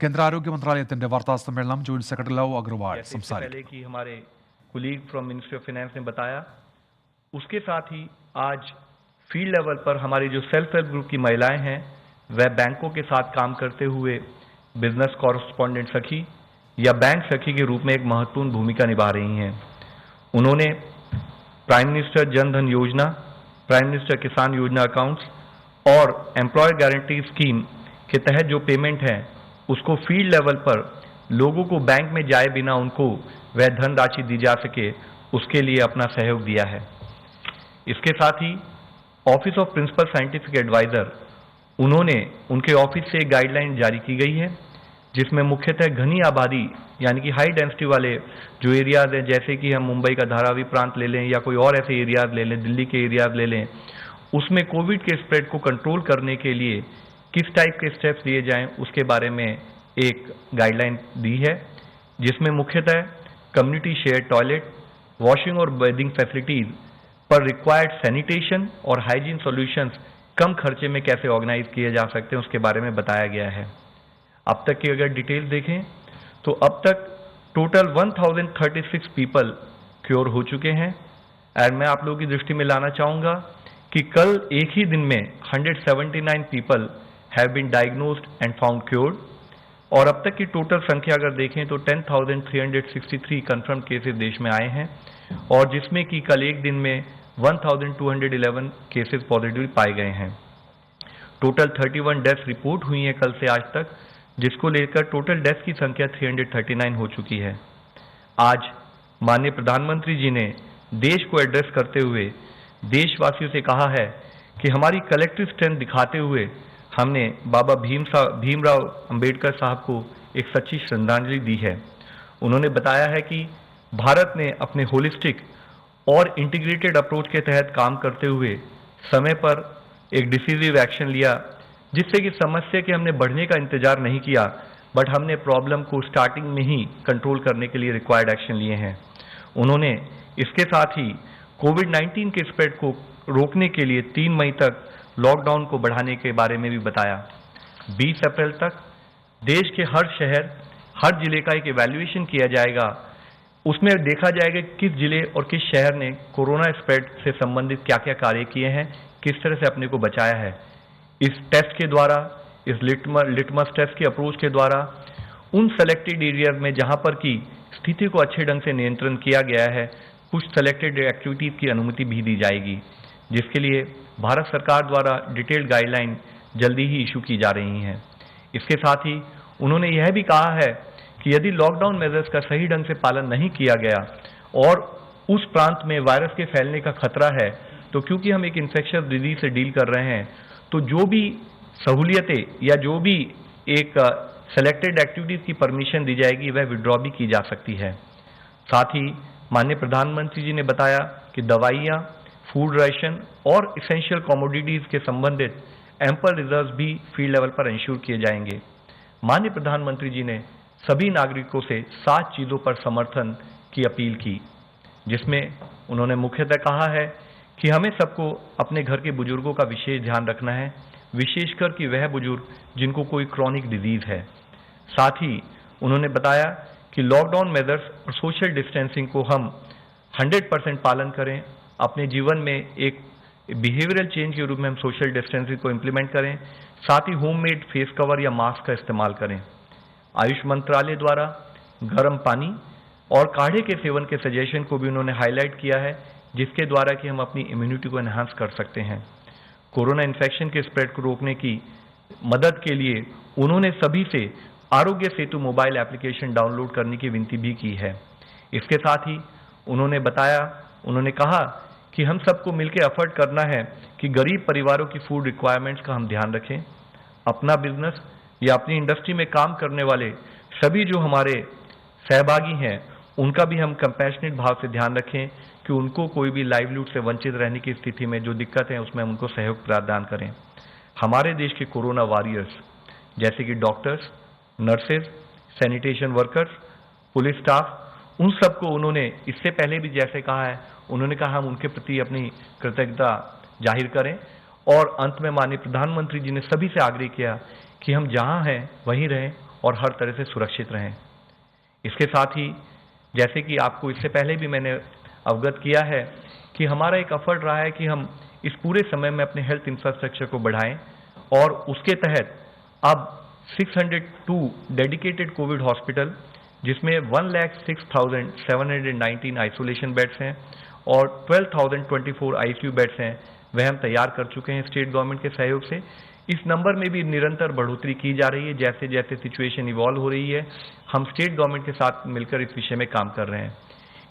കേന്ദ്ര ആരോഗ്യ മന്ത്രാലയത്തിന്റെ വാർത്താ സമ്മേളനം ജോയിന്റ് സെക്രട്ടറി ലവ് अग्रवाल संसारिक पहले की हमारे colleague from ministry of finance ने बताया, उसके साथ ही आज फील्ड लेवल पर हमारी जो सेल्फ हेल्प ग्रुप की महिलाएं हैं वह बैंकों के साथ काम करते हुए बिजनेस कॉरेस्पॉन्डेंट सखी या बैंक सखी के रूप में एक महत्वपूर्ण भूमिका निभा रही हैं। उन्होंने प्राइम मिनिस्टर जन धन योजना, प्राइम मिनिस्टर किसान योजना अकाउंट्स और एम्प्लॉयर गारंटी स्कीम के तहत जो पेमेंट है उसको फील्ड लेवल पर लोगों को बैंक में जाए बिना उनको वह धनराशि दी जा सके, उसके लिए अपना सहयोग दिया है। इसके साथ ही office of principal scientific adviser, उन्होंने उनके ऑफिस से एक गाइडलाइन जारी की गई है जिसमें मुख्यतः घनी आबादी यानी कि हाई डेंसिटी वाले जो एरियाज हैं, जैसे कि हम मुंबई का धारावी प्रांत ले लें या कोई और ऐसे एरियाज ले लें, दिल्ली के एरियाज ले लें, उसमें कोविड के स्प्रेड को कंट्रोल करने के लिए किस टाइप के स्टेप्स लिए जाएं उसके बारे में एक गाइडलाइन दी है, जिसमें मुख्यतः कम्युनिटी शेयर टॉयलेट, वॉशिंग और बेडिंग फैसिलिटीज पर रिक्वायर्ड सैनिटेशन और हाइजीन सॉल्यूशंस कम खर्चे में कैसे ऑर्गेनाइज किए जा सकते हैं उसके बारे में बताया गया है। अब तक की अगर डिटेल्स देखें तो अब तक टोटल 1036 पीपल क्योर हो चुके हैं। और मैं आप लोगों की दृष्टि में लाना चाहूँगा कि कल एक ही दिन में 179 people have been diagnosed and found cured, और अब तक की टोटल संख्या अगर देखें तो 10,363 कंफर्म केसेस देश में आए हैं, और जिसमें कि कल एक दिन में 1,211 केसेस पॉजिटिव पाए गए हैं। टोटल 31 डेथ्स रिपोर्ट हुई हैं कल से आज तक, जिसको लेकर टोटल डेथ की संख्या 339 हो चुकी है। आज माननीय प्रधानमंत्री जी ने देश को एड्रेस करते हुए देशवासियों से कहा है कि हमारी कलेक्टिव स्ट्रेंथ दिखाते हुए हमने बाबा भीमराव अंबेडकर साहब को एक सच्ची श्रद्धांजलि दी है। उन्होंने बताया है कि भारत ने अपने होलिस्टिक और इंटीग्रेटेड अप्रोच के तहत काम करते हुए समय पर एक डिसीजिव एक्शन लिया, जिससे कि समस्या के हमने बढ़ने का इंतजार नहीं किया, बट हमने प्रॉब्लम को स्टार्टिंग में ही कंट्रोल करने के लिए रिक्वायर्ड एक्शन लिए हैं। उन्होंने इसके साथ ही कोविड-19 के स्प्रेड को रोकने के लिए 3 मई तक लॉकडाउन को बढ़ाने के बारे में भी बताया। 20 अप्रैल तक देश के हर शहर, हर जिले का एक इवैल्यूएशन किया जाएगा। उसमें देखा जाएगा किस जिले और किस शहर ने कोरोना स्प्रेड से संबंधित क्या क्या कार्य किए हैं, किस तरह से अपने को बचाया है। इस टेस्ट के द्वारा, इस लिटमस टेस्ट के अप्रोच के द्वारा उन सेलेक्टेड एरियाज में जहां पर की स्थिति को अच्छे ढंग से नियंत्रण किया गया है, कुछ सेलेक्टेड एक्टिविटीज की अनुमति भी दी जाएगी, जिसके लिए भारत सरकार द्वारा डिटेल्ड गाइडलाइन जल्दी ही इशू की जा रही हैं। इसके साथ ही उन्होंने यह भी कहा है कि यदि लॉकडाउन मेजर्स का सही ढंग से पालन नहीं किया गया और उस प्रांत में वायरस के फैलने का खतरा है, तो क्योंकि हम एक इन्फेक्शियस डिजीज से डील कर रहे हैं, तो जो भी सहूलियतें या जो भी एक सेलेक्टेड एक्टिविटीज की परमिशन दी जाएगी वह विड्रॉ भी की जा सकती है। साथ ही माननीय प्रधानमंत्री जी ने बताया कि दवाइयाँ, फूड राशन और इसेंशियल कमोडिटीज के संबंधित एम्पल रिजर्व भी फील्ड लेवल पर इंश्योर किए जाएंगे। माननीय प्रधानमंत्री जी ने सभी नागरिकों से 7 चीजों पर समर्थन की अपील की, जिसमें उन्होंने मुख्यतः कहा है कि हमें सबको अपने घर के बुजुर्गों का विशेष ध्यान रखना है, विशेषकर कि वह बुजुर्ग जिनको कोई क्रॉनिक डिजीज है। साथ ही उन्होंने बताया कि लॉकडाउन मेजर्स और सोशल डिस्टेंसिंग को हम 100% पालन करें, अपने जीवन में एक बिहेवियरल चेंज के रूप में हम सोशल डिस्टेंसिंग को इम्प्लीमेंट करें, साथ ही होममेड फेस कवर या मास्क का इस्तेमाल करें। आयुष मंत्रालय द्वारा गर्म पानी और काढ़े के सेवन के सजेशन को भी उन्होंने हाईलाइट किया है, जिसके द्वारा कि हम अपनी इम्यूनिटी को एनहांस कर सकते हैं। कोरोना इन्फेक्शन के स्प्रेड को रोकने की मदद के लिए उन्होंने सभी से Aarogya Setu mobile application download करने की विनती भी की है। इसके साथ ही उन्होंने कहा कि हम सबको मिलकर एफर्ट करना है कि गरीब परिवारों की फूड रिक्वायरमेंट्स का हम ध्यान रखें। अपना बिजनेस या अपनी इंडस्ट्री में काम करने वाले सभी जो हमारे सहभागी हैं, उनका भी हम कंपैशनेट भाव से ध्यान रखें कि उनको कोई भी लाइवलीहुड से वंचित रहने की स्थिति में जो दिक्कत है उसमें हम उनको सहयोग प्रदान करें। हमारे देश के कोरोना वॉरियर्स जैसे कि doctors, nurses, sanitation workers, police staff, उन सबको उन्होंने इससे पहले भी जैसे कहा है, उन्होंने कहा हम उनके प्रति अपनी कृतज्ञता जाहिर करें। और अंत में माननीय प्रधानमंत्री जी ने सभी से आग्रह किया कि हम जहां हैं वहीं रहें और हर तरह से सुरक्षित रहें। इसके साथ ही जैसे कि आपको इससे पहले भी मैंने अवगत किया है कि हमारा एक एफर्ट रहा है कि हम इस पूरे समय में अपने हेल्थ इंफ्रास्ट्रक्चर को बढ़ाएं और उसके तहत अब 602 डेडिकेटेड कोविड हॉस्पिटल, जिसमें 1,06,719 आइसोलेशन बेड्स हैं और 12,024 आईसीयू बेड्स हैं, वह हम तैयार कर चुके हैं स्टेट गवर्नमेंट के सहयोग से। इस नंबर में भी निरंतर बढ़ोतरी की जा रही है। जैसे जैसे सिचुएशन इवॉल्व हो रही है, हम स्टेट गवर्नमेंट के साथ मिलकर इस विषय में काम कर रहे हैं।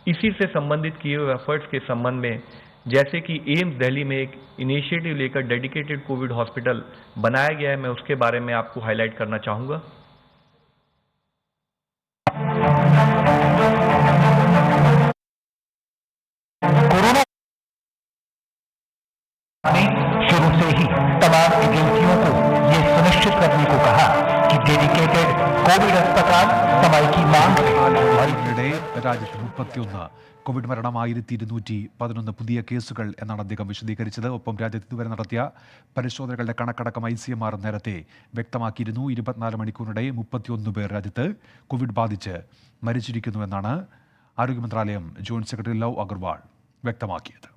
इसी से संबंधित किए हुए एफर्ट्स के संबंध में जैसे कि एम्स दिल्ली में एक इनिशिएटिव लेकर डेडिकेटेड कोविड हॉस्पिटल बनाया गया है, मैं उसके बारे में आपको हाईलाइट करना चाहूँगा। शुरू से ही तमाम एजेंसियों को ये सुनिश्चित करने को कहा कि डेडिकेटेड कोविड अस्पताल समय की मांग है। ഇതിനിടെ രാജ്യത്ത് 31 കോവിഡ് മരണം 1211 പുതിയ കേസുകൾ എന്നാണ് അദ്ദേഹം വിശദീകരിച്ചത്. ഒപ്പം രാജ്യത്ത് ഇതുവരെ നടത്തിയ പരിശോധനകളുടെ കണക്കടക്കം ICMR നേരത്തെ വ്യക്തമാക്കിയിരുന്നു. 24 മണിക്കൂറിനിടെ 31 പേർ രാജ്യത്ത് കോവിഡ് ബാധിച്ച് മരിച്ചിരിക്കുന്നുവെന്നാണ് ആരോഗ്യ മന്ത്രാലയം ജോയിന്റ് സെക്രട്ടറി ലവ് അഗർവാൾ വ്യക്തമാക്കിയത്.